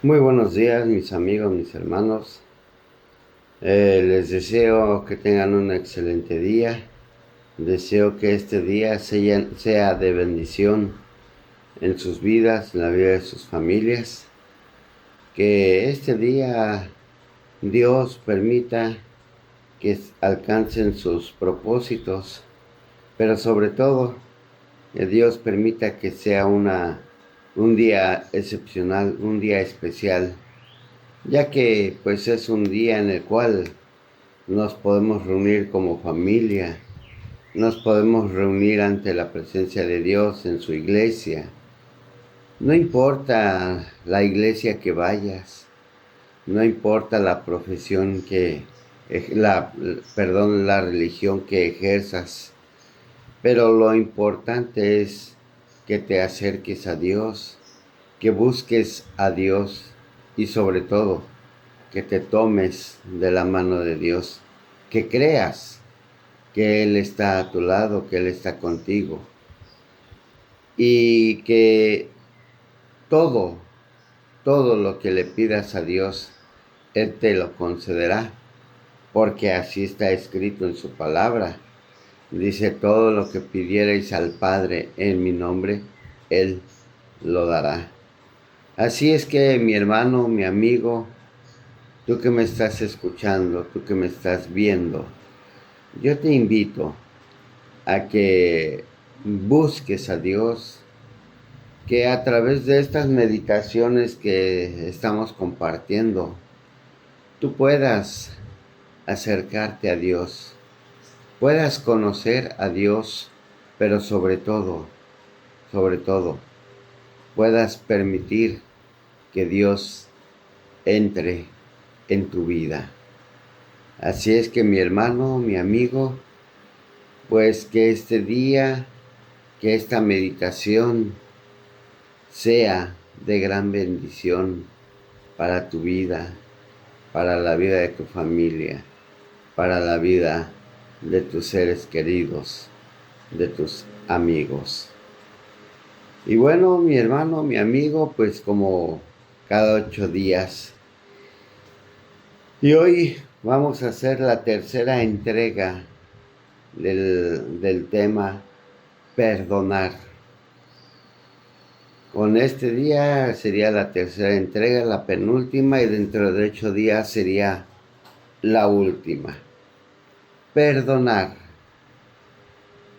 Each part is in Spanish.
Muy buenos días, mis amigos, mis hermanos. Les deseo que tengan un excelente día. Deseo que este día sea de bendición en sus vidas, en la vida de sus familias. Que este día Dios permita que alcancen sus propósitos, pero sobre todo que Dios permita que sea un día excepcional, un día especial, ya que pues es un día en el cual nos podemos reunir como familia, nos podemos reunir ante la presencia de Dios en su iglesia. No importa la iglesia que vayas, no importa la profesión la religión que ejerzas, pero lo importante es que te acerques a Dios, que busques a Dios y sobre todo que te tomes de la mano de Dios, que creas que Él está a tu lado, que Él está contigo y que todo, todo lo que le pidas a Dios, Él te lo concederá, porque así está escrito en su palabra. Dice, todo lo que pidierais al Padre en mi nombre, Él lo dará. Así es que mi hermano, mi amigo, tú que me estás escuchando, tú que me estás viendo, yo te invito a que busques a Dios, que a través de estas meditaciones que estamos compartiendo, tú puedas acercarte a Dios, puedas conocer a Dios, pero sobre todo, puedas permitir que Dios entre en tu vida. Así es que mi hermano, mi amigo, pues que este día, que esta meditación sea de gran bendición para tu vida, para la vida de tu familia, para la vida de tus seres queridos, de tus amigos. Y bueno, mi hermano, mi amigo, pues como cada 8 días. Y hoy vamos a hacer la tercera entrega del tema perdonar. Con este día sería la tercera entrega, la penúltima, y dentro de 8 días sería la última. Perdonar.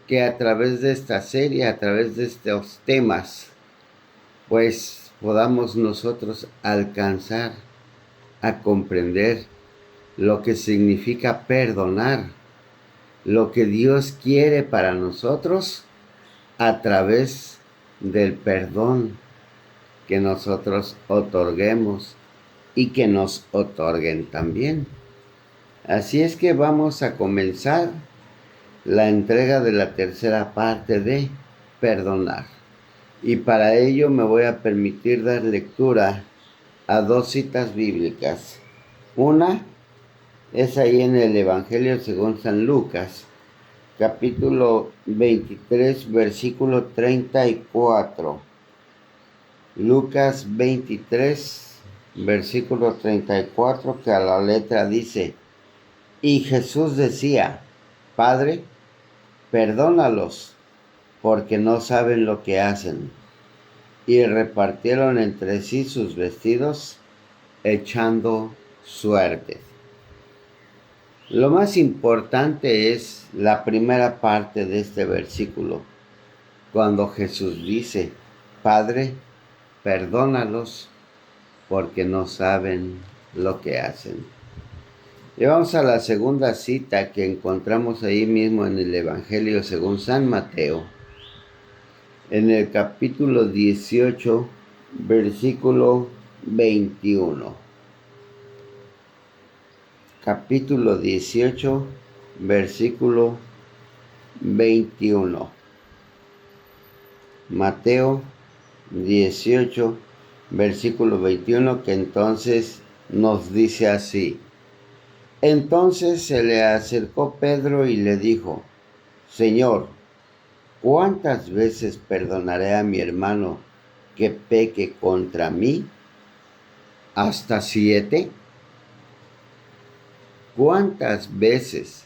Que a través de esta serie, a través de estos temas, pues podamos nosotros alcanzar a comprender lo que significa perdonar, lo que Dios quiere para nosotros a través del perdón que nosotros otorguemos y que nos otorguen también. Así es que vamos a comenzar la entrega de la tercera parte de perdonar. Y para ello me voy a permitir dar lectura a 2 citas bíblicas. Una es ahí en el Evangelio según San Lucas, capítulo 23, versículo 34. Lucas 23, versículo 34, que a la letra dice: y Jesús decía, Padre, perdónalos, porque no saben lo que hacen. Y repartieron entre sí sus vestidos, echando suertes. Lo más importante es la primera parte de este versículo, cuando Jesús dice, Padre, perdónalos, porque no saben lo que hacen. Y vamos a la segunda cita que encontramos ahí mismo en el Evangelio según San Mateo, en el capítulo 18, versículo 21. Capítulo 18, versículo 21. Mateo 18, versículo 21, que entonces nos dice así. Entonces se le acercó Pedro y le dijo, Señor, ¿cuántas veces perdonaré a mi hermano que peque contra mí? ¿Hasta 7? ¿Cuántas veces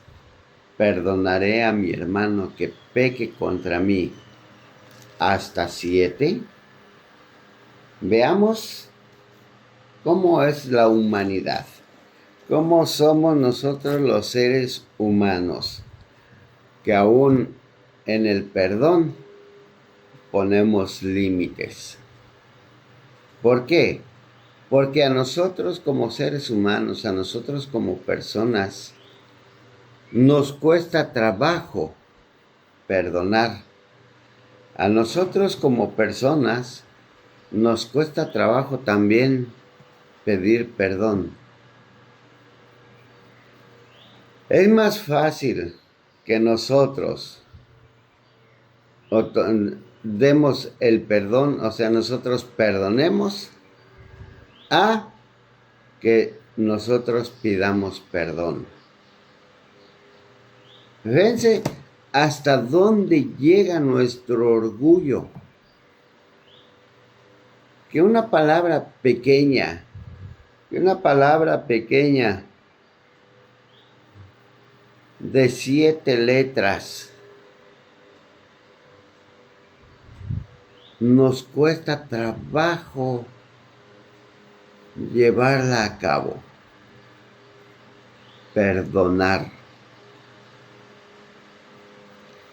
perdonaré a mi hermano que peque contra mí? ¿Hasta 7? Veamos cómo es la humanidad, cómo somos nosotros los seres humanos, que aún en el perdón ponemos límites. ¿Por qué? Porque a nosotros como seres humanos, a nosotros como personas, nos cuesta trabajo perdonar. A nosotros como personas nos cuesta trabajo también pedir perdón. Es más fácil que nosotros demos el perdón, o sea, nosotros perdonemos, a que nosotros pidamos perdón. Fíjense hasta dónde llega nuestro orgullo. Que una palabra pequeña de 7 letras nos cuesta trabajo llevarla a cabo. Perdonar.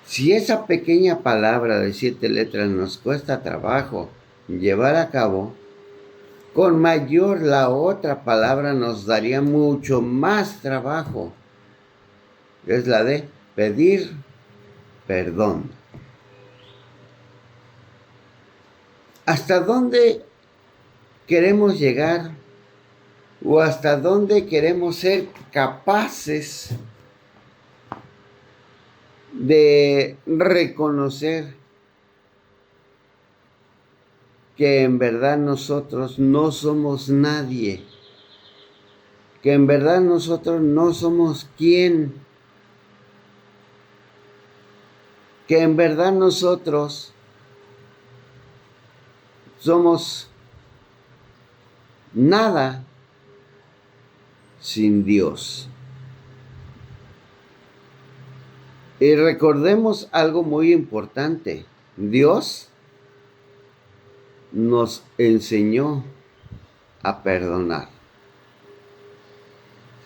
Si esa pequeña palabra de 7 letras nos cuesta trabajo llevar a cabo, con mayor la otra palabra nos daría mucho más trabajo. Es la de pedir perdón. ¿Hasta dónde queremos llegar? ¿O hasta dónde queremos ser capaces de reconocer que en verdad nosotros no somos nadie? Que en verdad nosotros no somos quién. Que en verdad nosotros somos nada sin Dios. Y recordemos algo muy importante. Dios nos enseñó a perdonar.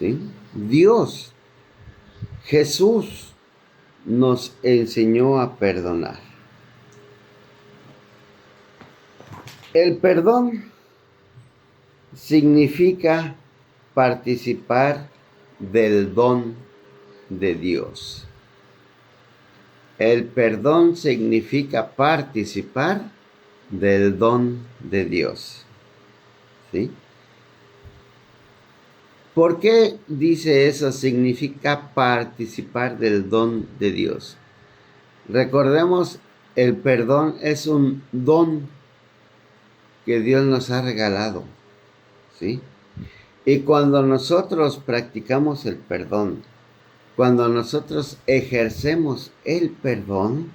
¿Sí? Dios, Jesús, nos enseñó a perdonar. El perdón significa participar del don de Dios. El perdón significa participar del don de Dios. ¿Sí? ¿Por qué dice eso? Significa participar del don de Dios. Recordemos, el perdón es un don que Dios nos ha regalado. ¿Sí? Y cuando nosotros practicamos el perdón, cuando nosotros ejercemos el perdón,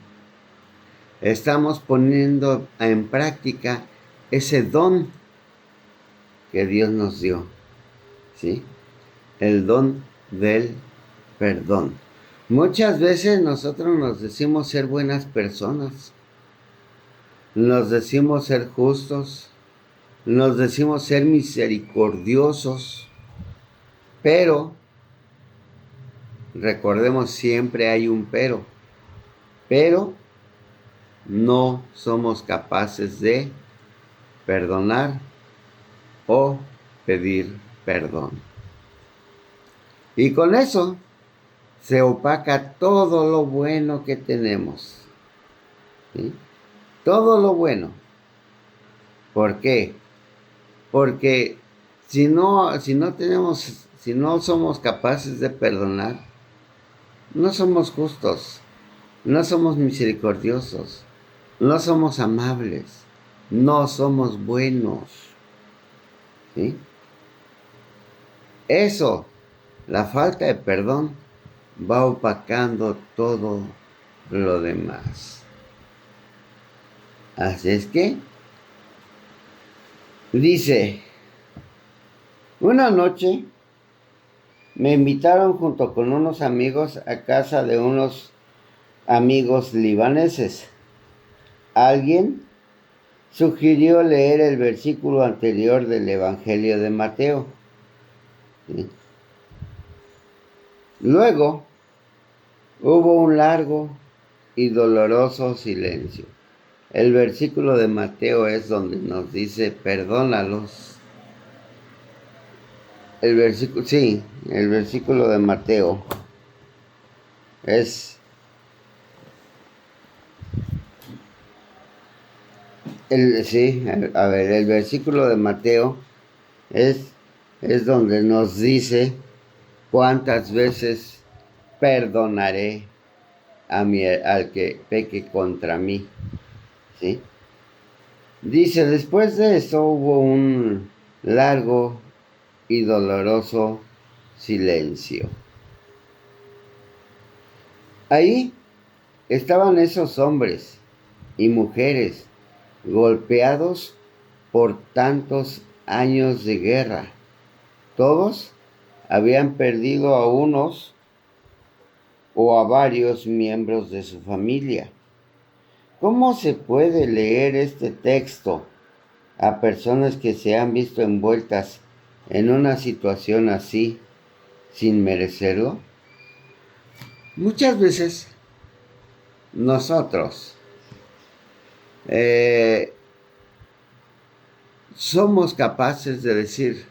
estamos poniendo en práctica ese don que Dios nos dio. ¿Sí? El don del perdón. Muchas veces nosotros nos decimos ser buenas personas, nos decimos ser justos, nos decimos ser misericordiosos, pero recordemos, siempre hay un pero no somos capaces de perdonar o pedir perdón. Y con eso se opaca todo lo bueno que tenemos. ¿Sí? Todo lo bueno. ¿Por qué? Porque si no somos capaces de perdonar, no somos justos, no somos misericordiosos, no somos amables, no somos buenos. ¿Sí? Eso, la falta de perdón, va opacando todo lo demás. Así es que dice, Una noche me invitaron junto con unos amigos a casa de unos amigos libaneses. Alguien sugirió leer el versículo anterior del Evangelio de Mateo. ¿Sí? Luego hubo un largo y doloroso silencio. El versículo de Mateo es donde nos dice, perdónalos. El versículo de Mateo es el versículo de Mateo es donde nos dice cuántas veces perdonaré al que peque contra mí. ¿Sí? Dice, después de eso hubo un largo y doloroso silencio. Ahí estaban esos hombres y mujeres golpeados por tantos años de guerra. Todos habían perdido a unos o a varios miembros de su familia. ¿Cómo se puede leer este texto a personas que se han visto envueltas en una situación así sin merecerlo? Muchas veces nosotros somos capaces de decir,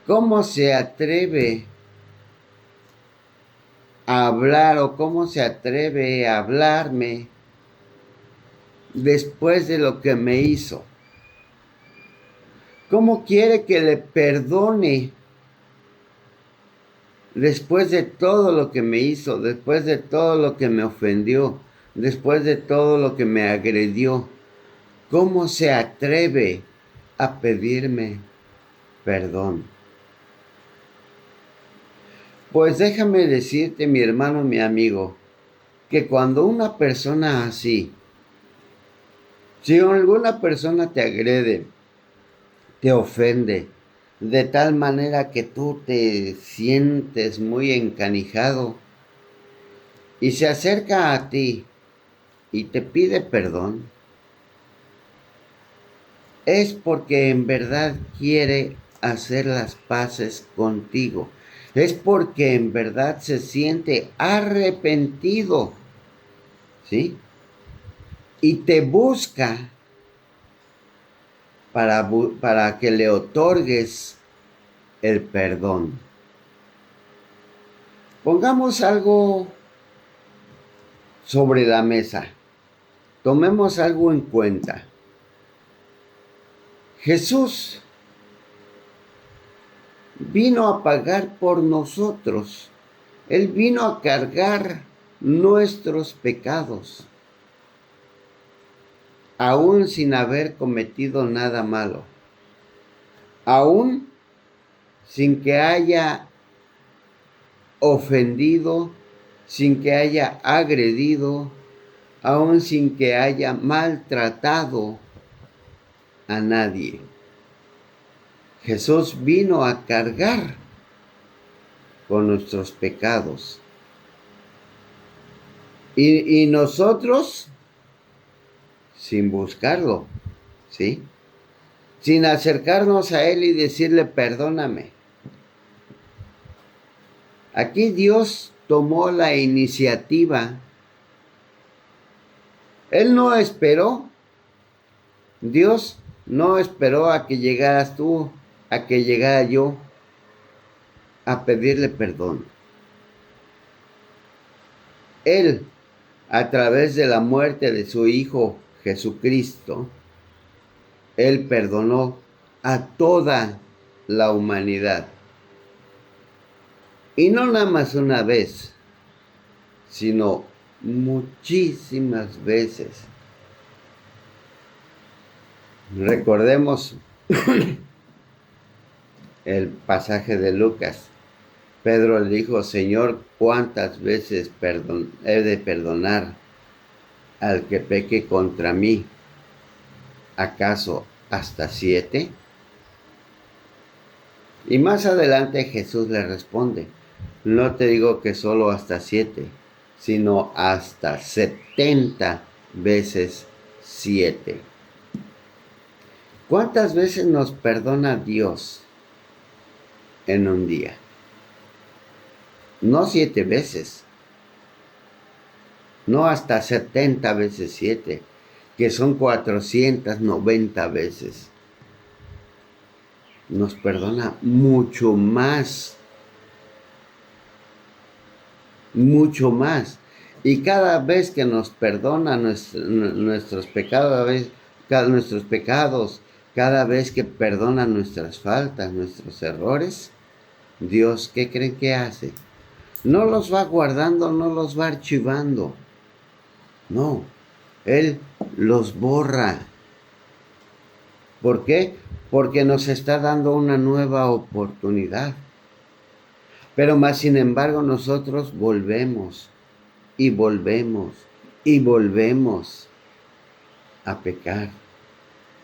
¿cómo se atreve a hablar o cómo se atreve a hablarme después de lo que me hizo? ¿Cómo quiere que le perdone después de todo lo que me hizo, después de todo lo que me ofendió, después de todo lo que me agredió? ¿Cómo se atreve a pedirme perdón? Pues déjame decirte, mi hermano, mi amigo, que cuando una persona así, si alguna persona te agrede, te ofende, de tal manera que tú te sientes muy encanijado y se acerca a ti y te pide perdón, es porque en verdad quiere hacer las paces contigo. Es porque en verdad se siente arrepentido, ¿sí? Y te busca para que le otorgues el perdón. Pongamos algo sobre la mesa. Tomemos algo en cuenta. Jesús vino a pagar por nosotros. Él vino a cargar nuestros pecados, aún sin haber cometido nada malo, aún sin que haya ofendido, sin que haya agredido, aún sin que haya maltratado a nadie. Jesús vino a cargar con nuestros pecados. Y nosotros, sin buscarlo, ¿sí? Sin acercarnos a Él y decirle, perdóname. Aquí Dios tomó la iniciativa. Él no esperó. Dios no esperó a que llegaras tú, a que llegara yo a pedirle perdón. Él, a través de la muerte de su Hijo Jesucristo, Él perdonó a toda la humanidad. Y no nada más una vez, sino muchísimas veces. Recordemos el pasaje de Lucas. Pedro le dijo, Señor, ¿cuántas veces he de perdonar al que peque contra mí? ¿Acaso hasta 7? Y más adelante Jesús le responde, no te digo que solo hasta 7, sino hasta 70 veces 7. ¿Cuántas veces nos perdona Dios en un día? No 7 veces, no hasta 70 veces 7, que son 490 veces. Nos perdona mucho más. Mucho más. Y cada vez que nos perdona nuestros pecados, cada vez que perdona nuestras faltas, nuestros errores, Dios, ¿qué creen que hace? No los va guardando, no los va archivando. No, Él los borra. ¿Por qué? Porque nos está dando una nueva oportunidad. Pero más sin embargo nosotros volvemos y volvemos y volvemos a pecar,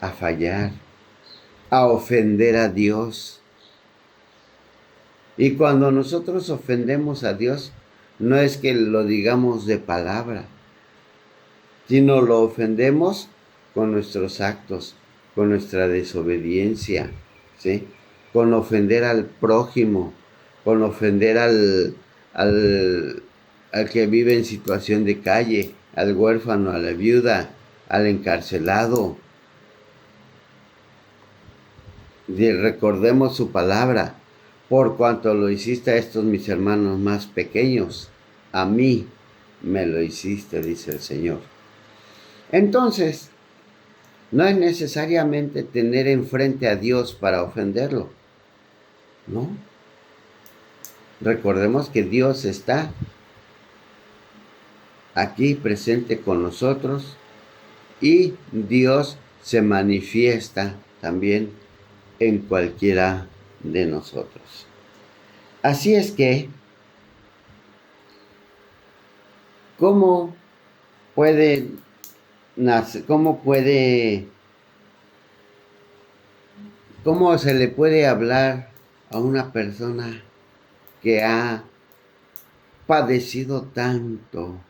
a fallar, a ofender a Dios. Y cuando nosotros ofendemos a Dios, no es que lo digamos de palabra, sino lo ofendemos con nuestros actos, con nuestra desobediencia, ¿sí? Con ofender al prójimo, con ofender al que vive en situación de calle, al huérfano, a la viuda, al encarcelado. Y recordemos su palabra, por cuanto lo hiciste a estos mis hermanos más pequeños, a mí me lo hiciste, dice el Señor. Entonces, no es necesariamente tener enfrente a Dios para ofenderlo, ¿no? Recordemos que Dios está aquí presente con nosotros y Dios se manifiesta también en cualquiera de nosotros. Así es que, ¿cómo puede nacer, cómo se le puede hablar a una persona que ha padecido tanto?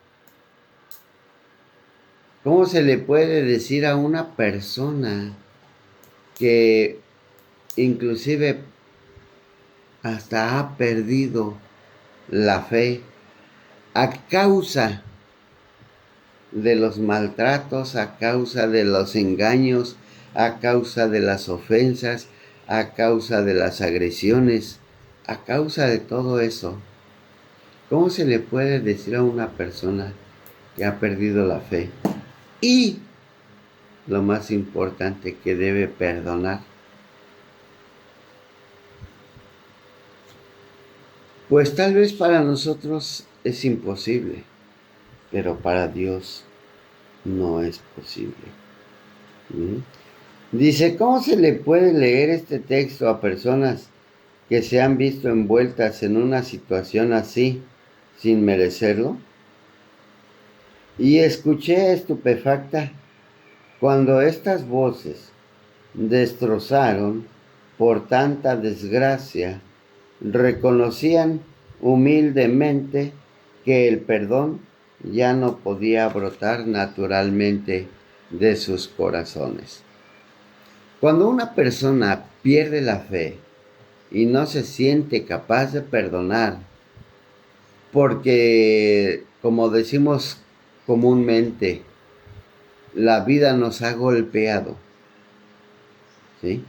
¿Cómo se le puede decir a una persona que inclusive hasta ha perdido la fe a causa de los maltratos, a causa de los engaños, a causa de las ofensas, a causa de las agresiones, a causa de todo eso? ¿Cómo se le puede decir a una persona que ha perdido la fe y, lo más importante, que debe perdonar? Pues tal vez para nosotros es imposible, pero para Dios no es posible. Dice, ¿cómo se le puede leer este texto a personas que se han visto envueltas en una situación así sin merecerlo? Y escuché estupefacta cuando estas voces destrozaron por tanta desgracia, reconocían humildemente que el perdón ya no podía brotar naturalmente de sus corazones. Cuando una persona pierde la fe y no se siente capaz de perdonar, porque, como decimos comúnmente, la vida nos ha golpeado, ¿sí?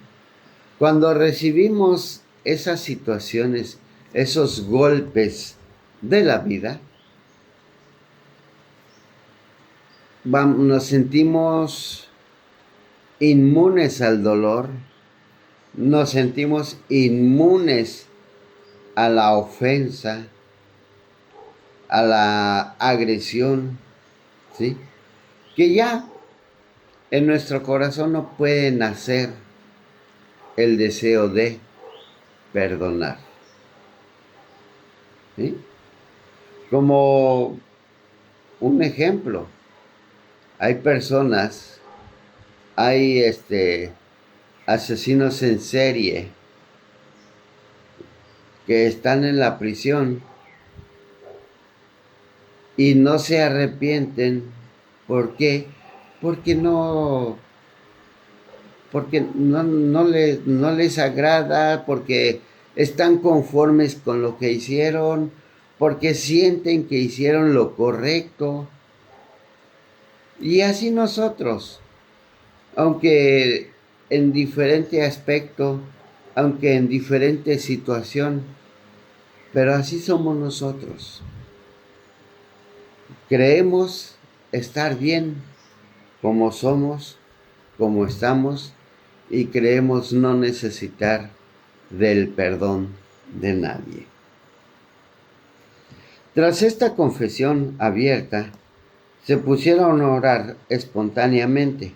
Cuando recibimos esas situaciones, esos golpes de la vida, nos sentimos inmunes al dolor, nos sentimos inmunes a la ofensa, a la agresión, ¿sí? Que ya en nuestro corazón no puede nacer el deseo de perdonar, ¿sí? Como un ejemplo, hay personas, hay asesinos en serie que están en la prisión y no se arrepienten. ¿Por qué? Porque no les agrada, porque están conformes con lo que hicieron, porque sienten que hicieron lo correcto. Y así nosotros, aunque en diferente aspecto, aunque en diferente situación, pero así somos nosotros. Creemos estar bien como somos, como estamos, y creemos no necesitar del perdón de nadie. Tras esta confesión abierta, se pusieron a orar espontáneamente,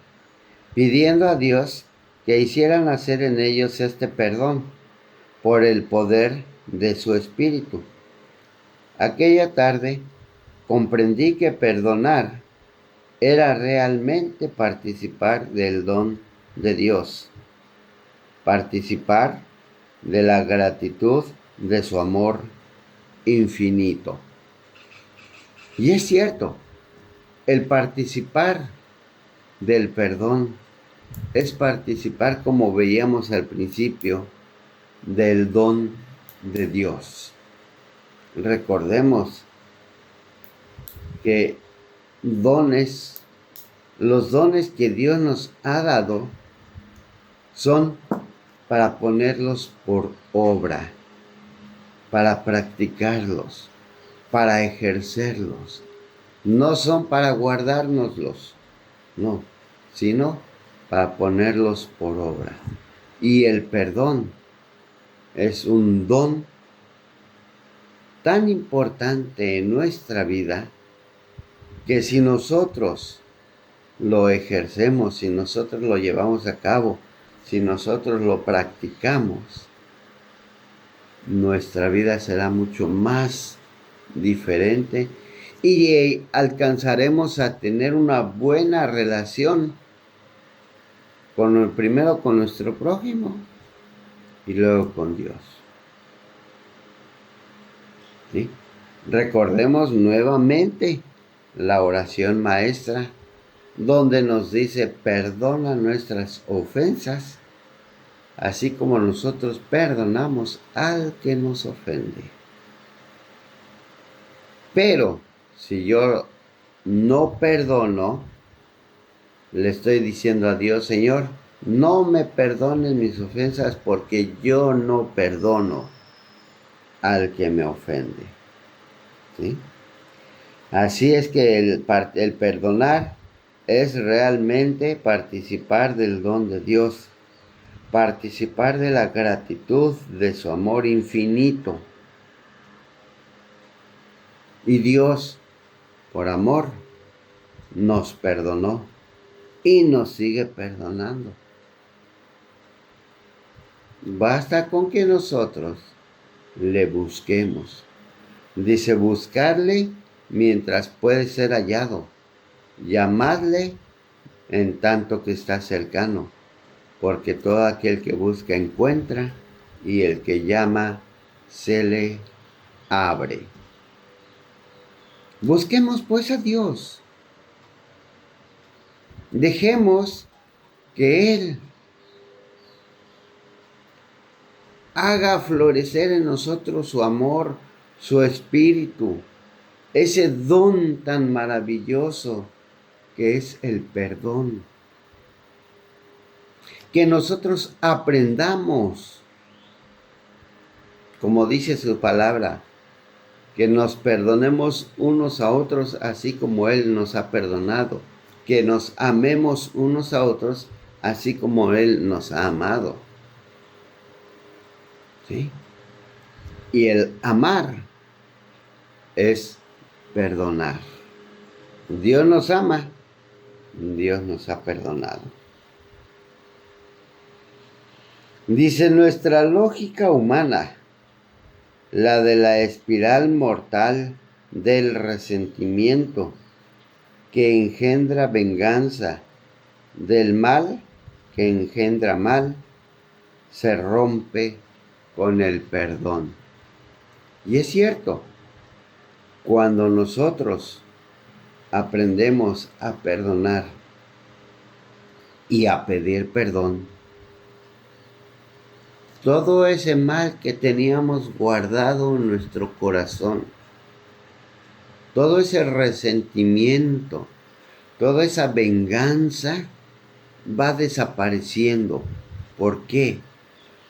pidiendo a Dios que hiciera nacer en ellos este perdón por el poder de su Espíritu. Aquella tarde comprendí que perdonar era realmente participar del don de Dios, participar de la gratitud de su amor infinito. Y es cierto, el participar del perdón es participar, como veíamos al principio, del don de Dios. Recordemos que los dones que Dios nos ha dado son para ponerlos por obra, para practicarlos, para ejercerlos. No son para guardárnoslos, no, sino para ponerlos por obra. Y el perdón es un don tan importante en nuestra vida que si nosotros lo ejercemos, si nosotros lo llevamos a cabo, si nosotros lo practicamos, nuestra vida será mucho más diferente y alcanzaremos a tener una buena relación primero con nuestro prójimo y luego con Dios. ¿Sí? Recordemos nuevamente la oración maestra, donde nos dice: perdona nuestras ofensas, así como nosotros perdonamos al que nos ofende. Pero si yo no perdono, le estoy diciendo a Dios: Señor, no me perdones mis ofensas porque yo no perdono al que me ofende. ¿Sí? Así es que el perdonar es realmente participar del don de Dios, participar de la gratitud de su amor infinito. Y Dios, por amor, nos perdonó y nos sigue perdonando. Basta con que nosotros le busquemos. Dice: buscarle mientras puede ser hallado, llamadle en tanto que está cercano, porque todo aquel que busca encuentra, y el que llama se le abre. Busquemos pues a Dios. Dejemos que Él haga florecer en nosotros su amor, su espíritu, ese don tan maravilloso que es el perdón. Que nosotros aprendamos, como dice su palabra, que nos perdonemos unos a otros así como Él nos ha perdonado, que nos amemos unos a otros así como Él nos ha amado. ¿Sí? Y el amar es perdonar. Dios nos ama, Dios nos ha perdonado. Dice: nuestra lógica humana, la de la espiral mortal del resentimiento que engendra venganza, del mal que engendra mal, se rompe con el perdón. Y es cierto, cuando nosotros aprendemos a perdonar y a pedir perdón, todo ese mal que teníamos guardado en nuestro corazón, todo ese resentimiento, toda esa venganza va desapareciendo. ¿Por qué?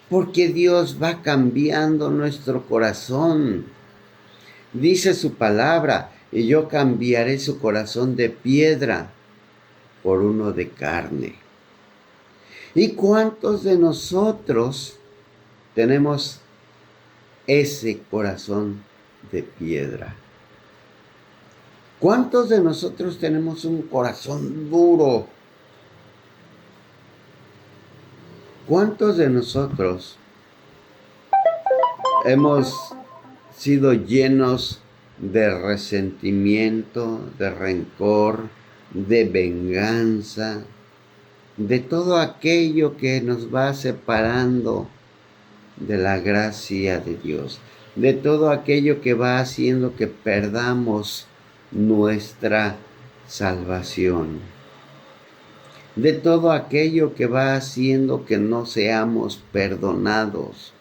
Porque Dios va cambiando nuestro corazón. Dice su palabra, y yo cambiaré su corazón de piedra por uno de carne. ¿Y cuántos de nosotros tenemos ese corazón de piedra? ¿Cuántos de nosotros tenemos un corazón duro? ¿Cuántos de nosotros hemos sido llenos de resentimiento, de rencor, de venganza, de todo aquello que nos va separando de la gracia de Dios, de todo aquello que va haciendo que perdamos nuestra salvación, de todo aquello que va haciendo que no seamos perdonados?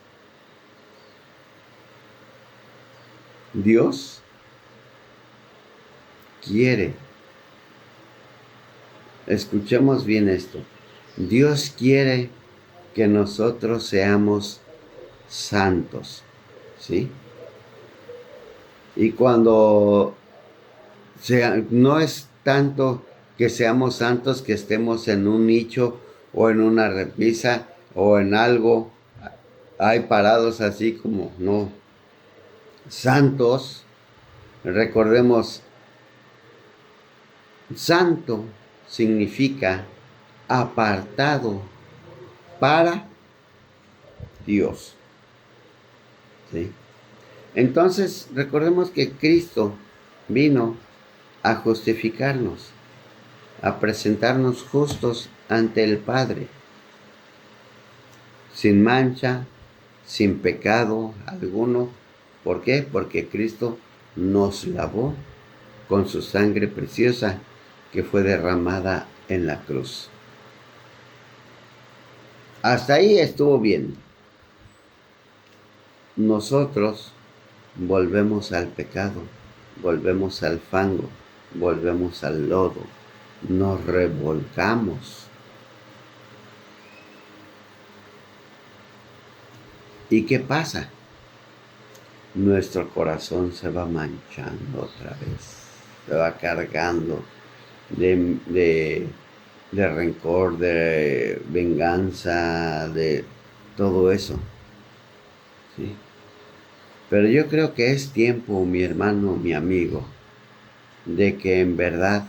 Dios quiere, escuchemos bien esto, Dios quiere que nosotros seamos santos, ¿sí? Y cuando no es tanto que seamos santos, que estemos en un nicho o en una repisa o en algo, hay parados así como, no. Santos, recordemos, santo significa apartado para Dios, ¿sí? Entonces, recordemos que Cristo vino a justificarnos, a presentarnos justos ante el Padre, sin mancha, sin pecado alguno. ¿Por qué? Porque Cristo nos lavó con su sangre preciosa que fue derramada en la cruz. Hasta ahí estuvo bien. Nosotros volvemos al pecado, volvemos al fango, volvemos al lodo, nos revolcamos. ¿Y qué pasa? Nuestro corazón se va manchando otra vez, se va cargando de rencor, de venganza, de todo eso, ¿sí? Pero yo creo que es tiempo, mi hermano, mi amigo, de que en verdad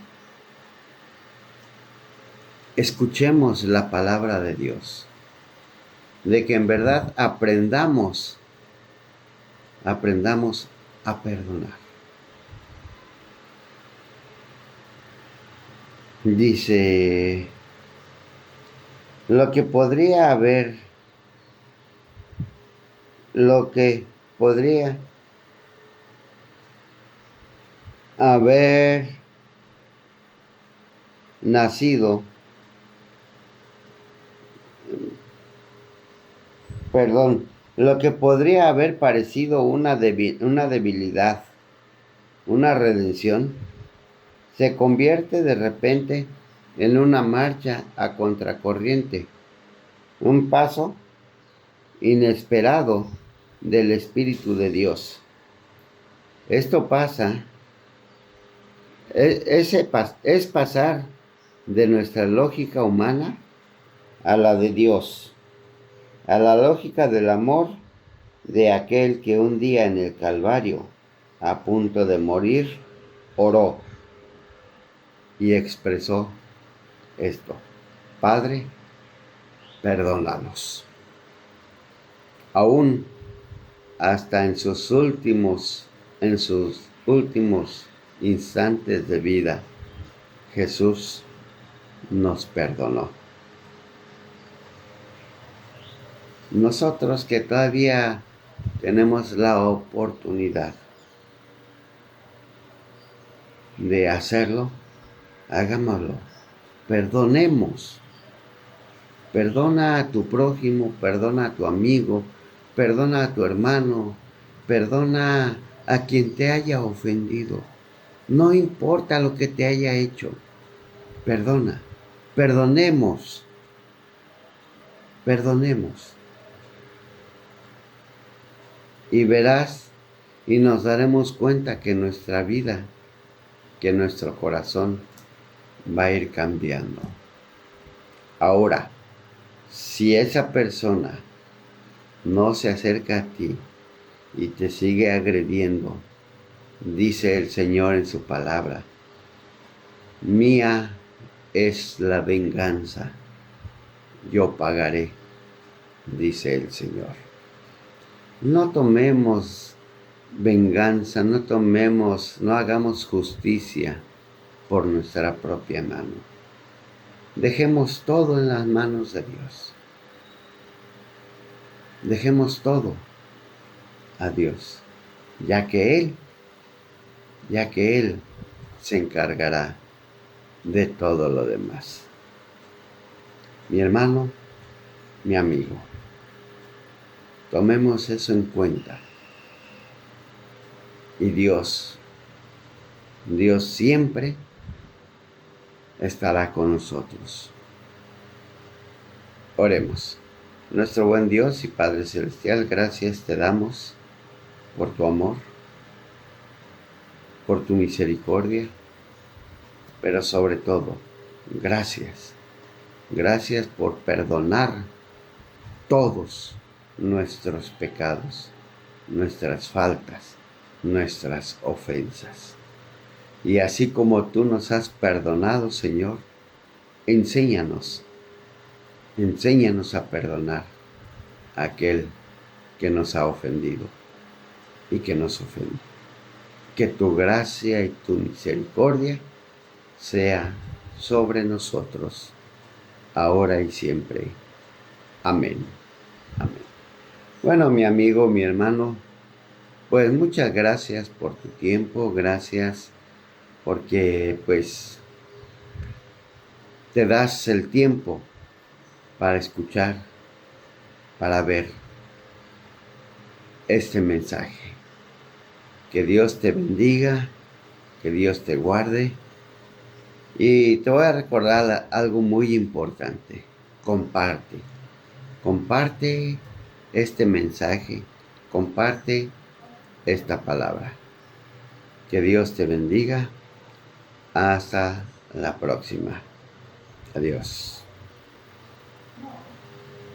escuchemos la palabra de Dios, de que en verdad aprendamos a perdonar. Dice, lo que podría haber nacido, lo que podría haber parecido una debilidad, una redención, se convierte de repente en una marcha a contracorriente, un paso inesperado del Espíritu de Dios. Esto pasa, es pasar de nuestra lógica humana a la de Dios, a la lógica del amor de aquel que un día en el Calvario, a punto de morir, oró y expresó esto: Padre, perdónalos. Aún hasta en sus últimos instantes de vida, Jesús nos perdonó. Nosotros que todavía tenemos la oportunidad de hacerlo, hagámoslo. Perdonemos. Perdona a tu prójimo, perdona a tu amigo, perdona a tu hermano, perdona a quien te haya ofendido. No importa lo que te haya hecho, perdona. Perdonemos, perdonemos. Y verás y nos daremos cuenta que nuestra vida, que nuestro corazón va a ir cambiando. Ahora, si esa persona no se acerca a ti y te sigue agrediendo, dice el Señor en su palabra, mía es la venganza, yo pagaré, dice el Señor. No tomemos venganza, no hagamos justicia por nuestra propia mano. Dejemos todo en las manos de Dios. Dejemos todo a Dios, ya que Él se encargará de todo lo demás. Mi hermano, mi amigo, tomemos eso en cuenta. Y Dios siempre estará con nosotros. Oremos. Nuestro buen Dios y Padre Celestial, gracias te damos por tu amor, por tu misericordia, pero sobre todo, gracias. Gracias por perdonar todos nuestros pecados, nuestras faltas, nuestras ofensas. Y así como tú nos has perdonado, Señor, enséñanos a perdonar a aquel que nos ha ofendido y que nos ofende. Que tu gracia y tu misericordia sea sobre nosotros, ahora y siempre. Amén. Amén. Bueno, mi amigo, mi hermano, pues muchas gracias por tu tiempo, gracias porque pues te das el tiempo para escuchar, para ver este mensaje. Que Dios te bendiga, que Dios te guarde. Y te voy a recordar algo muy importante. Comparte este mensaje, comparte esta palabra. Que Dios te bendiga. Hasta la próxima. Adiós.